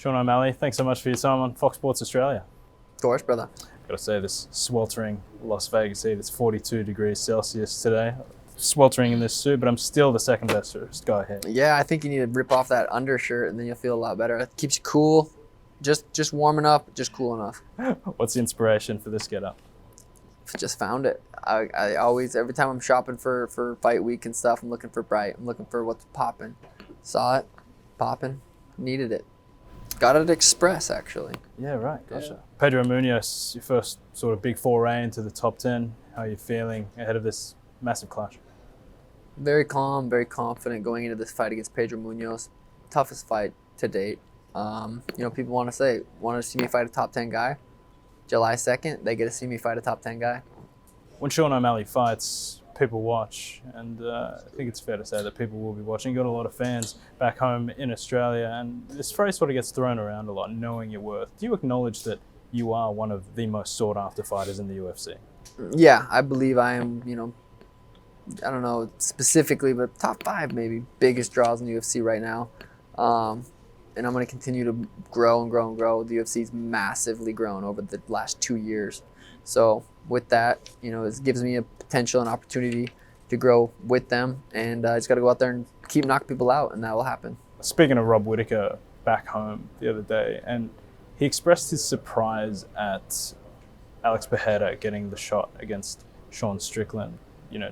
Sean O'Malley, thanks so much for your time on Fox Sports Australia. Of course, brother. Got to say, this sweltering Las Vegas heat, it's 42 degrees Celsius today. Sweltering in this suit, but I'm still the second best guy here. Yeah, I think you need to rip off that undershirt and then you'll feel a lot better. It keeps you cool. Just warming up, just cool enough. What's the inspiration for this get up? Just found it. I always, every time I'm shopping for fight week and stuff, I'm looking for bright. I'm looking for what's popping. Saw it, popping, needed it. Got it at Express, actually. Yeah, right. Gotcha. Yeah. Pedro Munhoz, your first sort of big foray into the top 10. How are you feeling ahead of this massive clash? Very calm, very confident going into this fight against Pedro Munhoz. Toughest fight to date. People want to see me fight a top 10 guy. July 2nd, they get to see me fight a top 10 guy. When Sean O'Malley fights, people watch, and I think it's fair to say that people will be watching. You've got a lot of fans back home in Australia, and this phrase sort of gets thrown around a lot, knowing your worth. Do you acknowledge that you are one of the most sought-after fighters in the UFC? Yeah, I believe I am, I don't know specifically, but top 5 maybe biggest draws in the UFC right now. And I'm going to continue to grow and grow and grow. The UFC's massively grown over the last 2 years. So with that, it gives me a potential and opportunity to grow with them. And I just got to go out there and keep knocking people out, and that will happen. Speaking of Rob Whittaker back home the other day, and he expressed his surprise at Alex Pereira getting the shot against Sean Strickland,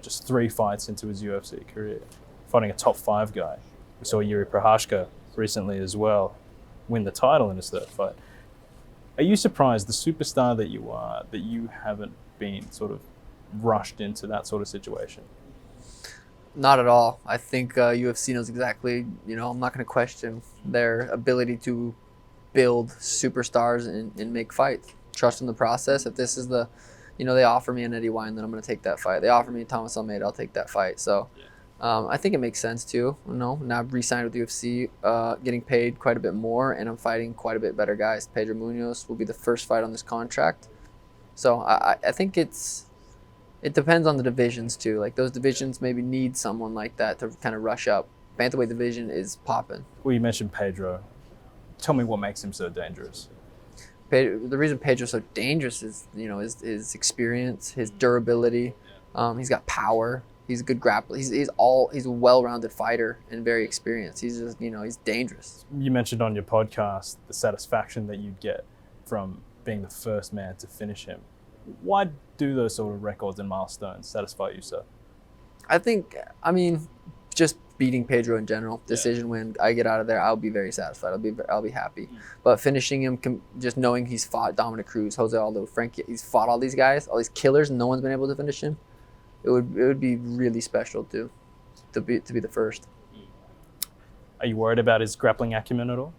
just 3 fights into his UFC career, fighting a top 5 guy. We saw Yuri Prohashka recently as well win the title in his 3rd fight. Are you surprised, the superstar that you are, that you haven't been sort of rushed into that sort of situation? Not at all. I think UFC knows exactly, I'm not going to question their ability to build superstars and make fights. Trust in the process. If this is they offer me an Eddie Wine, then I'm going to take that fight. They offer me Thomas Almeida, I'll take that fight. So I think it makes sense too. Now I've re-signed with UFC, getting paid quite a bit more, and I'm fighting quite a bit better guys. Pedro Munhoz will be the first fight on this contract. So I think it depends on the divisions too. Like those divisions maybe need someone like that to kind of rush up. Bantamweight division is popping. Well, you mentioned Pedro. Tell me what makes him so dangerous. The reason Pedro's so dangerous is his experience, his durability. He's got power. He's a good grappler. He's a well-rounded fighter and very experienced. He's just he's dangerous. You mentioned on your podcast the satisfaction that you get from being the first man to finish him. Why do those sort of records and milestones satisfy you so? Just beating Pedro in general, decision win, I get out of there, I'll be very satisfied. I'll be happy. But finishing him, just knowing he's fought Dominic Cruz, Jose Aldo, Frankie, he's fought all these guys, all these killers, and no one's been able to finish him. It would be really special to be the first. Are you worried about his grappling acumen at all?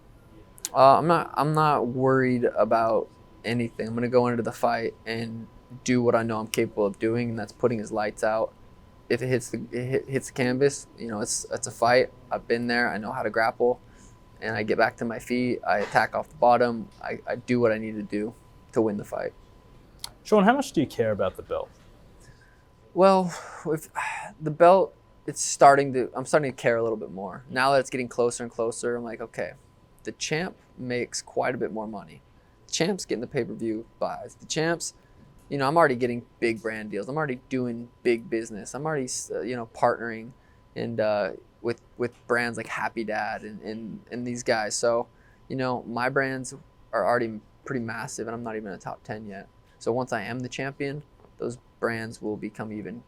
I'm not worried about anything. I'm gonna go into the fight and do what I know I'm capable of doing, and that's putting his lights out. If it hits the canvas, it's a fight. I've been there. I know how to grapple, and I get back to my feet. I attack off the bottom. I do what I need to do to win the fight. Sean, how much do you care about the belt? Well, with the belt, I'm starting to care a little bit more. Now that it's getting closer and closer, I'm like, okay, the champ makes quite a bit more money. The champ's getting the pay-per-view buys. The champ's, I'm already getting big brand deals. I'm already doing big business. I'm already, partnering and with brands like Happy Dad and these guys. So, my brands are already pretty massive, and I'm not even in the top 10 yet. So once I am the champion, those brands will become even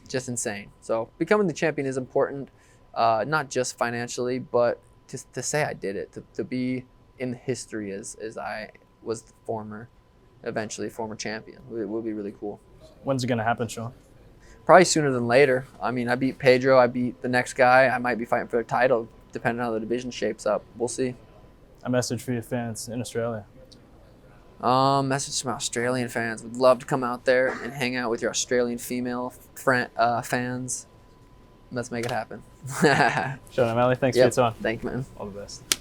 just insane. So becoming the champion is important, not just financially, but to say I did it, to be in history as I was the eventually former champion. It will be really cool. When's it going to happen, Sean? Probably sooner than later. I beat Pedro, I beat the next guy. I might be fighting for the title, depending on how the division shapes up. We'll see. A message for your fans in Australia? Message to my Australian fans. Would love to come out there and hang out with your Australian female fans. Let's make it happen. Sean O'Malley, thanks for your time. Thank you, man. All the best.